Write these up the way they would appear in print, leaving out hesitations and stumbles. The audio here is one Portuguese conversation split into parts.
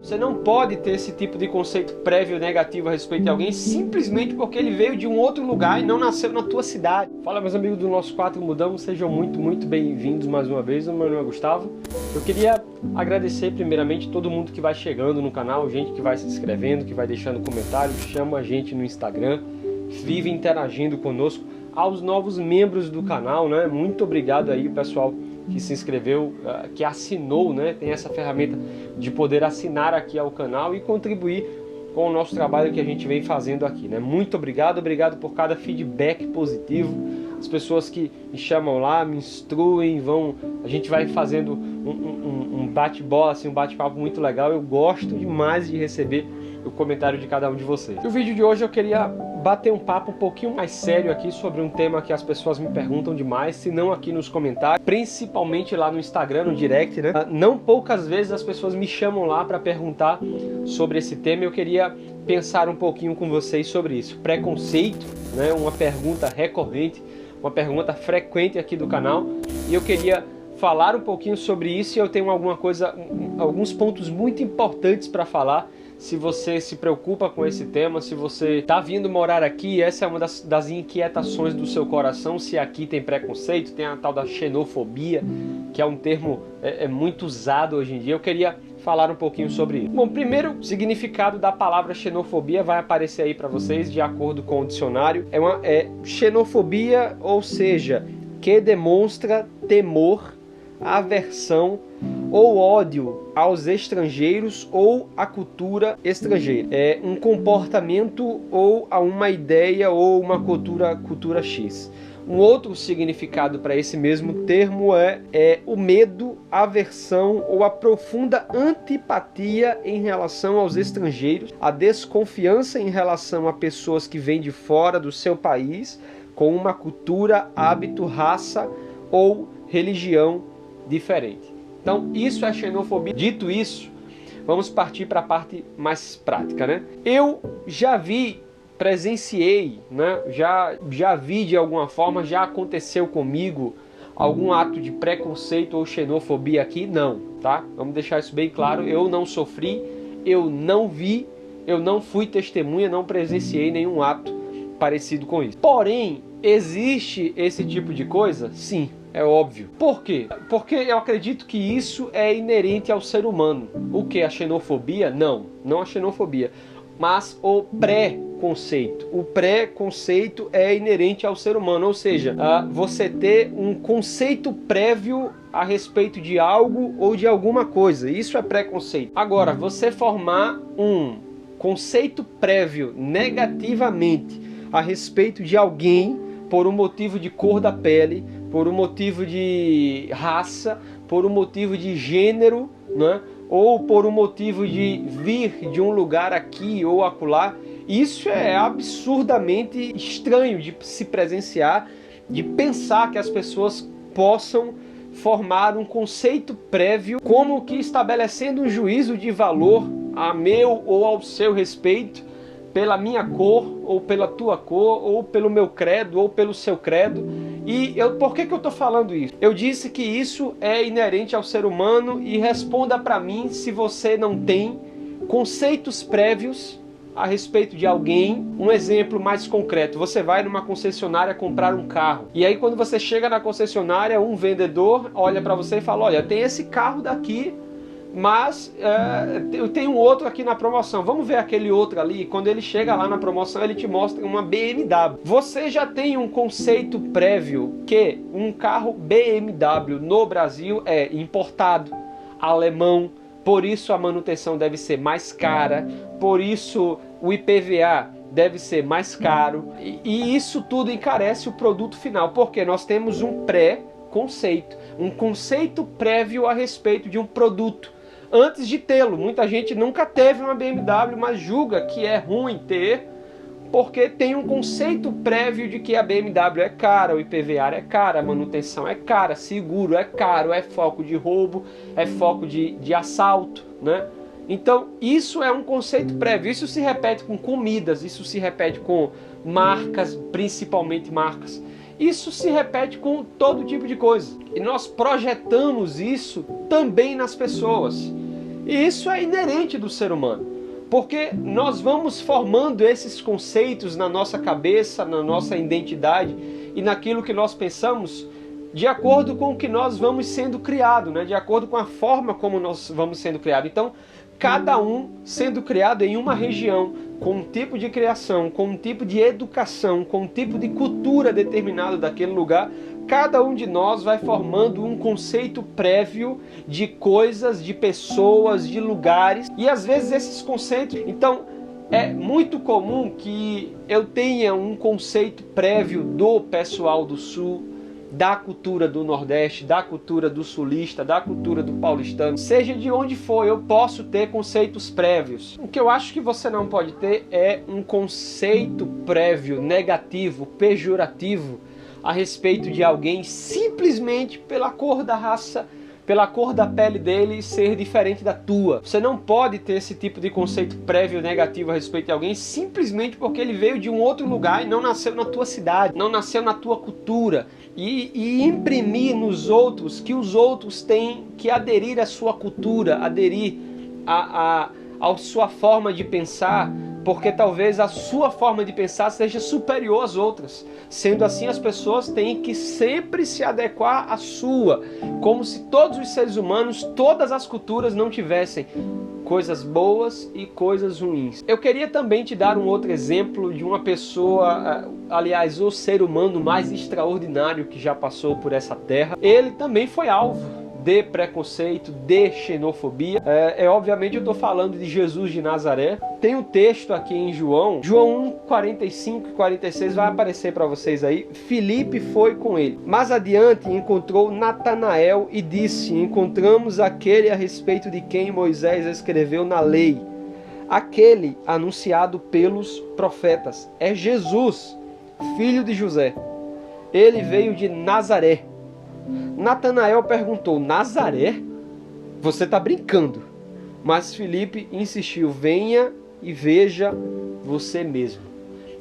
Você não pode ter esse tipo de conceito prévio negativo a respeito de alguém simplesmente porque ele veio de um outro lugar e não nasceu na tua cidade. Fala, meus amigos do nosso 4 Mudamos, sejam muito bem-vindos mais uma vez. Meu nome é Gustavo. Eu queria agradecer primeiramente todo mundo que vai chegando no canal, gente que vai se inscrevendo, que vai deixando comentários, chama a gente no Instagram, vive interagindo conosco. Aos novos membros do canal, né? Muito obrigado aí, pessoal que se inscreveu, que assinou, né? Tem essa ferramenta de poder assinar aqui ao canal e contribuir com o nosso trabalho que a gente vem fazendo aqui, né? Muito obrigado por cada feedback positivo, as pessoas que me chamam lá, me instruem, a gente vai fazendo um bate-bola, assim, um bate-papo muito legal. Eu gosto demais de receber o comentário de cada um de vocês. No vídeo de hoje eu queria bater um papo um pouquinho mais sério aqui sobre um tema que as pessoas me perguntam demais, se não aqui nos comentários, principalmente lá no Instagram, no direct, né? Não poucas vezes as pessoas me chamam lá para perguntar sobre esse tema. Eu queria pensar um pouquinho com vocês sobre isso. Preconceito, né? Uma pergunta recorrente, uma pergunta frequente aqui do canal, e eu queria falar um pouquinho sobre isso. E eu tenho alguns pontos muito importantes para falar. Se você se preocupa com esse tema, se você está vindo morar aqui, essa é uma das inquietações do seu coração, se aqui tem preconceito, tem a tal da xenofobia, que é um termo muito usado hoje em dia. Eu queria falar um pouquinho sobre isso. Bom, primeiro, o significado da palavra xenofobia vai aparecer aí para vocês, de acordo com o dicionário. Xenofobia, ou seja, que demonstra temor, aversão ou ódio aos estrangeiros ou à cultura estrangeira. É um comportamento ou a uma ideia ou uma cultura X. Um outro significado para esse mesmo termo é o medo, aversão ou a profunda antipatia em relação aos estrangeiros, a desconfiança em relação a pessoas que vêm de fora do seu país com uma cultura, hábito, raça ou religião diferente. Então, isso é xenofobia. Dito isso, vamos partir para a parte mais prática, né? Eu já presenciei, né? Já vi de alguma forma, já aconteceu comigo algum ato de preconceito ou xenofobia aqui? Não, tá? Vamos deixar isso bem claro. Eu não sofri, eu não vi, eu não fui testemunha, não presenciei nenhum ato parecido com isso. Porém, existe esse tipo de coisa? Sim. É óbvio. Por quê? Porque eu acredito que isso é inerente ao ser humano. O que? A xenofobia? Não a xenofobia, mas o preconceito. O preconceito é inerente ao ser humano, ou seja, você ter um conceito prévio a respeito de algo ou de alguma coisa. Isso é preconceito. Agora, você formar um conceito prévio negativamente a respeito de alguém por um motivo de cor da pele, por um motivo de raça, por um motivo de gênero, né? Ou por um motivo de vir de um lugar aqui ou acolá, isso é absurdamente estranho de se presenciar, de pensar que as pessoas possam formar um conceito prévio, como que estabelecendo um juízo de valor a meu ou ao seu respeito, pela minha cor, ou pela tua cor, ou pelo meu credo, ou pelo seu credo. E por que eu estou falando isso? Eu disse que isso é inerente ao ser humano, e responda para mim se você não tem conceitos prévios a respeito de alguém. Um exemplo mais concreto: você vai numa concessionária comprar um carro, e aí quando você chega na concessionária, um vendedor olha para você e fala: olha, tem esse carro daqui, mas eu tenho um outro aqui na promoção, vamos ver aquele outro ali. Quando ele chega lá na promoção, ele te mostra uma BMW. Você já tem um conceito prévio que um carro BMW no Brasil é importado, alemão, por isso a manutenção deve ser mais cara, por isso o IPVA deve ser mais caro, e isso tudo encarece o produto final, porque nós temos um pré-conceito, um conceito prévio a respeito de um produto antes de tê-lo. Muita gente nunca teve uma BMW, mas julga que é ruim ter, porque tem um conceito prévio de que a BMW é cara, o IPVA é cara, a manutenção é cara, seguro é caro, é foco de roubo, é foco de assalto, né? Então isso é um conceito prévio. Isso se repete com comidas, isso se repete com marcas, principalmente marcas. Isso se repete com todo tipo de coisa. E nós projetamos isso também nas pessoas. E isso é inerente do ser humano, porque nós vamos formando esses conceitos na nossa cabeça, na nossa identidade e naquilo que nós pensamos de acordo com o que nós vamos sendo criados, né? De acordo com a forma como nós vamos sendo criados. Então, cada um sendo criado em uma região, com um tipo de criação, com um tipo de educação, com um tipo de cultura determinado daquele lugar, cada um de nós vai formando um conceito prévio de coisas, de pessoas, de lugares, e às vezes esses conceitos... Então, é muito comum que eu tenha um conceito prévio do pessoal do Sul, da cultura do Nordeste, da cultura do Sulista, da cultura do paulistano, seja de onde for, eu posso ter conceitos prévios. O que eu acho que você não pode ter é um conceito prévio, negativo, pejorativo, a respeito de alguém simplesmente pela cor da raça, pela cor da pele dele ser diferente da tua. Você não pode ter esse tipo de conceito prévio negativo a respeito de alguém simplesmente porque ele veio de um outro lugar e não nasceu na tua cidade, não nasceu na tua cultura. E imprimir nos outros que os outros têm que aderir à sua cultura, aderir à sua forma de pensar, porque talvez a sua forma de pensar seja superior às outras. Sendo assim, as pessoas têm que sempre se adequar à sua, como se todos os seres humanos, todas as culturas não tivessem coisas boas e coisas ruins. Eu queria também te dar um outro exemplo de uma pessoa, aliás, o ser humano mais extraordinário que já passou por essa terra. Ele também foi alvo de preconceito, de xenofobia. Obviamente eu estou falando de Jesus de Nazaré. Tem um texto aqui em João 1, 45 e 46, vai aparecer para vocês aí. Filipe foi com ele. Mais adiante encontrou Natanael e disse: encontramos aquele a respeito de quem Moisés escreveu na lei, aquele anunciado pelos profetas. É Jesus, filho de José. Ele veio de Nazaré. Natanael perguntou: Nazaré? Você está brincando. Mas Filipe insistiu: venha e veja você mesmo.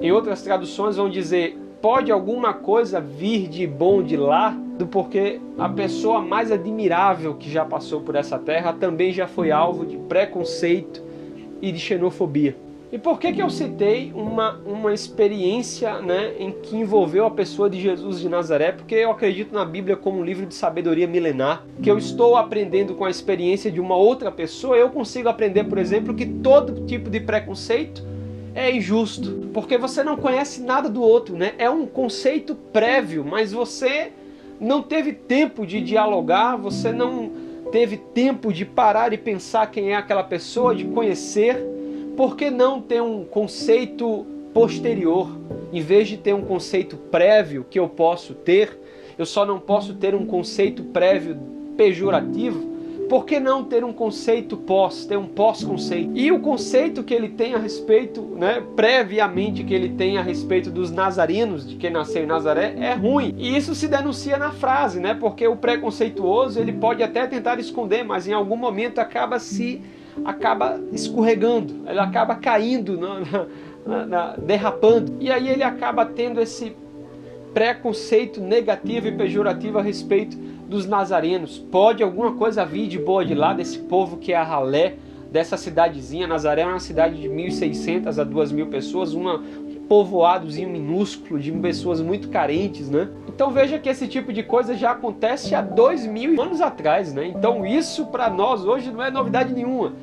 Em outras traduções vão dizer: pode alguma coisa vir de bom de lá? Porque a pessoa mais admirável que já passou por essa terra também já foi alvo de preconceito e de xenofobia. E por que eu citei uma experiência, né, em que envolveu a pessoa de Jesus de Nazaré? Porque eu acredito na Bíblia como um livro de sabedoria milenar, que eu estou aprendendo com a experiência de uma outra pessoa. Eu consigo aprender, por exemplo, que todo tipo de preconceito é injusto, porque você não conhece nada do outro, né? É um conceito prévio, mas você não teve tempo de dialogar, você não teve tempo de parar e pensar quem é aquela pessoa, de conhecer. Por que não ter um conceito posterior? Em vez de ter um conceito prévio que eu posso ter, eu só não posso ter um conceito prévio pejorativo. Por que não ter um conceito pós, ter um pós-conceito? E o conceito que ele tem a respeito, né, previamente que ele tem a respeito dos nazarenos, de quem nasceu em Nazaré, é ruim. E isso se denuncia na frase, né? Porque o preconceituoso, ele pode até tentar esconder, mas em algum momento acaba escorregando, ele acaba caindo, derrapando. E aí ele acaba tendo esse preconceito negativo e pejorativo a respeito dos nazarenos. Pode alguma coisa vir de boa de lá, desse povo que é a ralé, dessa cidadezinha. Nazaré é uma cidade de 1.600 a 2.000 pessoas, um povoadozinho minúsculo, de pessoas muito carentes, né? Então veja que esse tipo de coisa já acontece há 2.000 anos atrás, né? Então isso para nós hoje não é novidade nenhuma.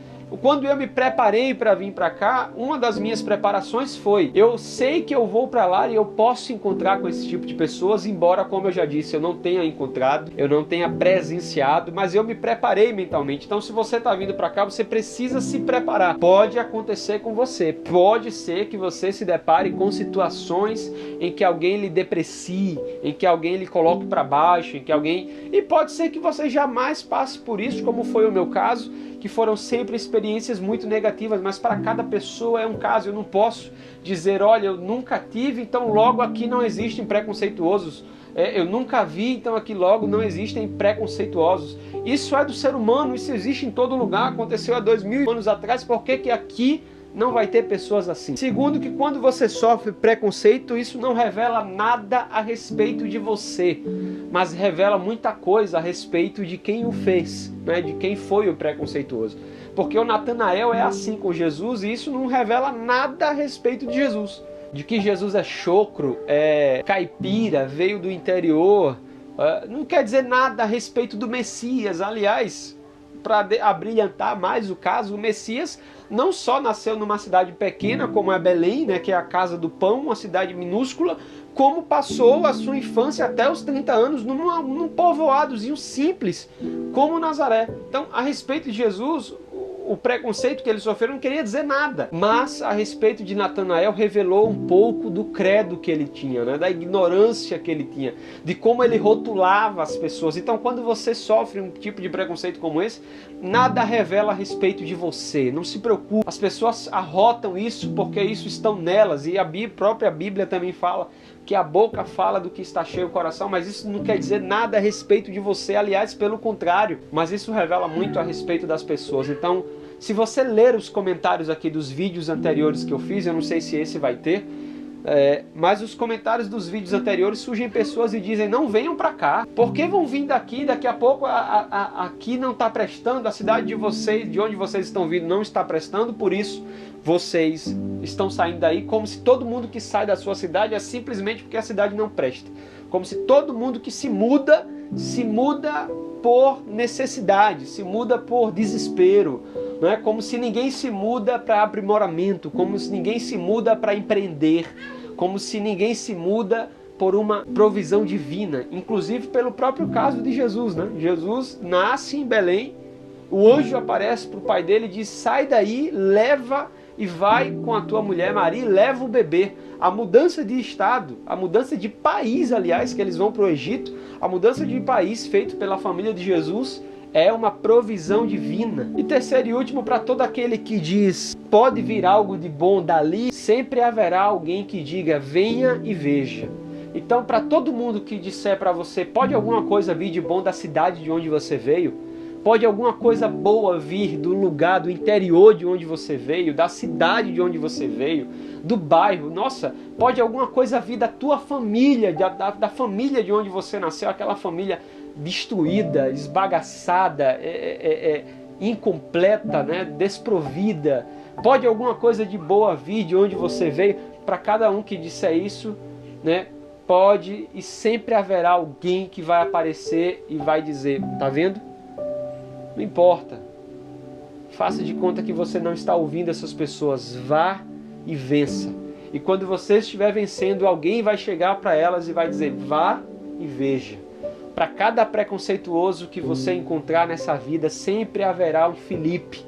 Quando eu me preparei para vir para cá, uma das minhas preparações foi: eu sei que eu vou para lá e eu posso encontrar com esse tipo de pessoas, embora, como eu já disse, eu não tenha encontrado, eu não tenha presenciado, mas eu me preparei mentalmente. Então, se você está vindo para cá, você precisa se preparar. Pode acontecer com você, pode ser que você se depare com situações em que alguém lhe deprecie, em que alguém lhe coloque para baixo, em que alguém... E pode ser que você jamais passe por isso, como foi o meu caso, que foram sempre experiências muito negativas, mas para cada pessoa é um caso. Eu não posso dizer: olha, eu nunca tive, então logo aqui não existem preconceituosos. Eu nunca vi, então aqui logo não existem preconceituosos. Isso é do ser humano, isso existe em todo lugar, aconteceu há 2.000 anos atrás. Por que aqui não vai ter pessoas assim? Segundo, que quando você sofre preconceito, isso não revela nada a respeito de você, mas revela muita coisa a respeito de quem o fez, né? De quem foi o preconceituoso. Porque o Natanael é assim com Jesus e isso não revela nada a respeito de Jesus. De que Jesus é chocro, é caipira, veio do interior, não quer dizer nada a respeito do Messias. Aliás, para abrilhantar mais o caso, o Messias não só nasceu numa cidade pequena, como é Belém, né, que é a casa do pão, uma cidade minúscula, como passou a sua infância até os 30 anos num povoadozinho simples, como Nazaré. Então, a respeito de Jesus, o preconceito que ele sofreu não queria dizer nada, mas a respeito de Natanael revelou um pouco do credo que ele tinha, né? Da ignorância que ele tinha, de como ele rotulava as pessoas. Então, quando você sofre um tipo de preconceito como esse, nada revela a respeito de você, não se preocupe. As pessoas arrotam isso porque isso estão nelas, e a própria Bíblia também fala que a boca fala do que está cheio o coração, mas isso não quer dizer nada a respeito de você, aliás, pelo contrário, mas isso revela muito a respeito das pessoas. Então, se você ler os comentários aqui dos vídeos anteriores que eu fiz, eu não sei se esse vai ter, mas os comentários dos vídeos anteriores surgem pessoas e dizem: não venham para cá, porque vão vir daqui a pouco aqui não está prestando, a cidade de vocês, de onde vocês estão vindo, não está prestando, por isso vocês estão saindo daí, como se todo mundo que sai da sua cidade é simplesmente porque a cidade não presta, como se todo mundo que se muda por necessidade, se muda por desespero, não é? Como se ninguém se muda para aprimoramento, como se ninguém se muda para empreender, como se ninguém se muda por uma provisão divina, inclusive pelo próprio caso de Jesus, né? Jesus nasce em Belém, o anjo aparece para o pai dele e diz: sai daí, leva e vai com a tua mulher Maria e leva o bebê. A mudança de estado, a mudança de país, aliás, que eles vão para o Egito, a mudança de país feito pela família de Jesus é uma provisão divina. E terceiro e último, para todo aquele que diz pode vir algo de bom dali, sempre haverá alguém que diga venha e veja. Então, para todo mundo que disser para você pode alguma coisa vir de bom da cidade de onde você veio, pode alguma coisa boa vir do lugar, do interior de onde você veio, da cidade de onde você veio, do bairro, nossa, pode alguma coisa vir da tua família, da família de onde você nasceu, aquela família destruída, esbagaçada, incompleta, né, desprovida. Pode alguma coisa de boa vir de onde você veio. Para cada um que disser isso, né, pode, e sempre haverá alguém que vai aparecer e vai dizer: tá vendo? Não importa. Faça de conta que você não está ouvindo essas pessoas. Vá e vença. E quando você estiver vencendo, alguém vai chegar para elas e vai dizer: vá e veja. Para cada preconceituoso que você encontrar nessa vida, sempre haverá um Felipe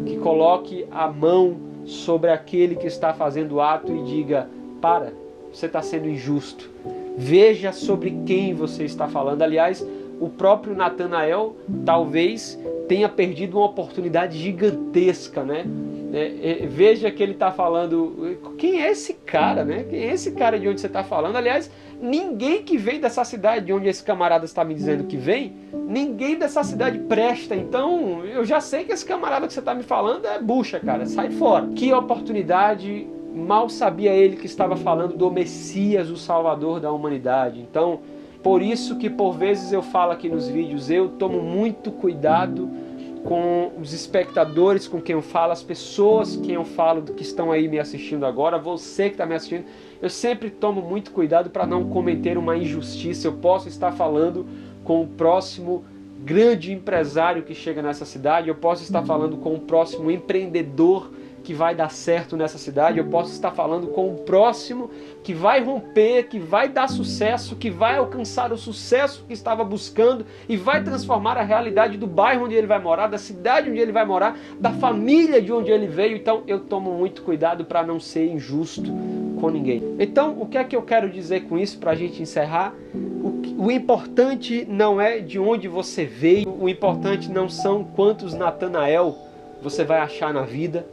que coloque a mão sobre aquele que está fazendo o ato e diga: para, você está sendo injusto. Veja sobre quem você está falando. Aliás, o próprio Natanael talvez tenha perdido uma oportunidade gigantesca, né? Veja que ele está falando: quem é esse cara, né? Quem é esse cara de onde você está falando? Aliás, ninguém que vem dessa cidade de onde esse camarada está me dizendo que vem, ninguém dessa cidade presta. Então, eu já sei que esse camarada que você está me falando é bucha, cara. Sai fora. Que oportunidade! Mal sabia ele que estava falando do Messias, o Salvador da humanidade. Então, por isso que por vezes eu falo aqui nos vídeos, eu tomo muito cuidado com os espectadores com quem eu falo, as pessoas com quem eu falo que estão aí me assistindo agora, você que está me assistindo. Eu sempre tomo muito cuidado para não cometer uma injustiça. Eu posso estar falando com o próximo grande empresário que chega nessa cidade, eu posso estar falando com o próximo empreendedor que vai dar certo nessa cidade, eu posso estar falando com o próximo que vai romper, que vai dar sucesso, que vai alcançar o sucesso que estava buscando e vai transformar a realidade do bairro onde ele vai morar, da cidade onde ele vai morar, da família de onde ele veio. Então eu tomo muito cuidado para não ser injusto com ninguém. Então, o que é que eu quero dizer com isso para a gente encerrar? O importante não é de onde você veio, o importante não são quantos Natanael você vai achar na vida.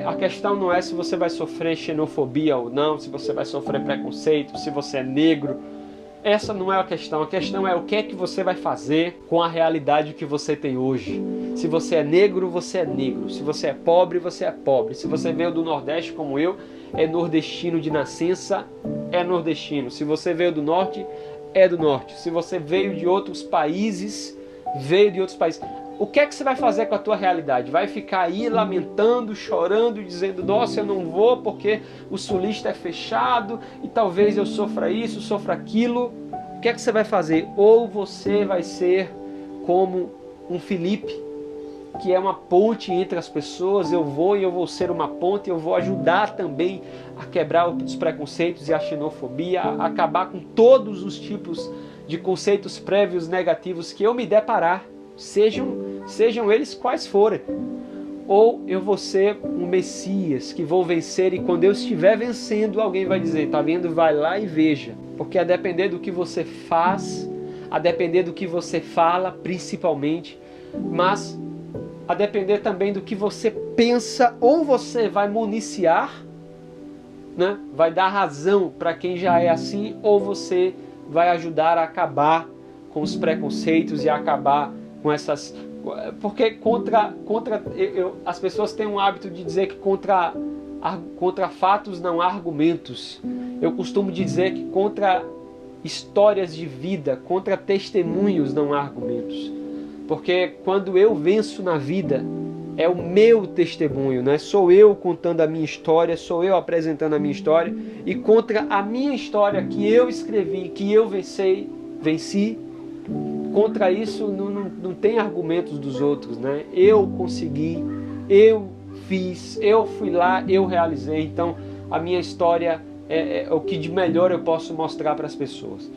A questão não é se você vai sofrer xenofobia ou não, se você vai sofrer preconceito, se você é negro. Essa não é a questão é o que é que você vai fazer com a realidade que você tem hoje. Se você é negro, você é negro. Se você é pobre, você é pobre. Se você veio do Nordeste como eu, é nordestino de nascença, é nordestino. Se você veio do Norte, é do Norte. Se você veio de outros países, veio de outros países. o que é que você vai fazer com a tua realidade? Vai ficar aí lamentando, chorando, dizendo, nossa, eu não vou porque o sulista é fechado e talvez eu sofra isso, sofra aquilo. O que é que você vai fazer? Ou você vai ser como um Filipe, que é uma ponte entre as pessoas, eu vou ser uma ponte, eu vou ajudar também a quebrar os preconceitos e a xenofobia, a acabar com todos os tipos de conceitos prévios negativos que eu me deparar, sejam eles quais forem. Ou eu vou ser um Messias, que vou vencer, e quando eu estiver vencendo, alguém vai dizer, tá vendo? Vai lá e veja. Porque a depender do que você faz, a depender do que você fala, principalmente, mas a depender também do que você pensa, ou você vai municiar, né? Vai dar razão para quem já é assim, ou você vai ajudar a acabar com os preconceitos e a acabar com essas... Porque as pessoas têm um hábito de dizer que contra fatos não há argumentos. Eu costumo dizer que contra histórias de vida, contra testemunhos não há argumentos. Porque quando eu venço na vida, é o meu testemunho, né? Sou eu contando a minha história, sou eu apresentando a minha história, e contra a minha história que eu escrevi, que eu venci, contra isso não tem argumentos dos outros, né? Eu consegui, eu fiz, eu fui lá, eu realizei. Então a minha história é o que de melhor eu posso mostrar para as pessoas.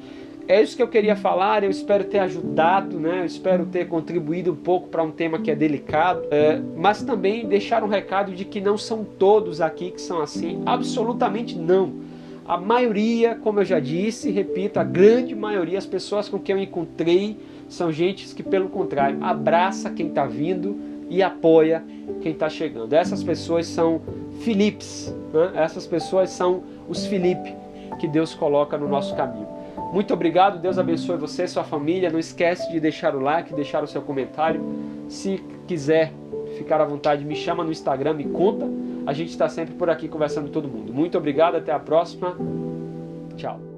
É isso que eu queria falar, eu espero ter ajudado, né? Eu espero ter contribuído um pouco para um tema que é delicado, mas também deixar um recado de que não são todos aqui que são assim, absolutamente não. A maioria, como eu já disse, repito, a grande maioria, as pessoas com quem eu encontrei, são gente que, pelo contrário, abraça quem está vindo e apoia quem está chegando. Essas pessoas são Filipes, né? Essas pessoas são os Filipe que Deus coloca no nosso caminho. Muito obrigado, Deus abençoe você, sua família. Não esquece de deixar o like, deixar o seu comentário. Se quiser ficar à vontade, me chama no Instagram, me conta. A gente está sempre por aqui conversando com todo mundo. Muito obrigado, até a próxima. Tchau.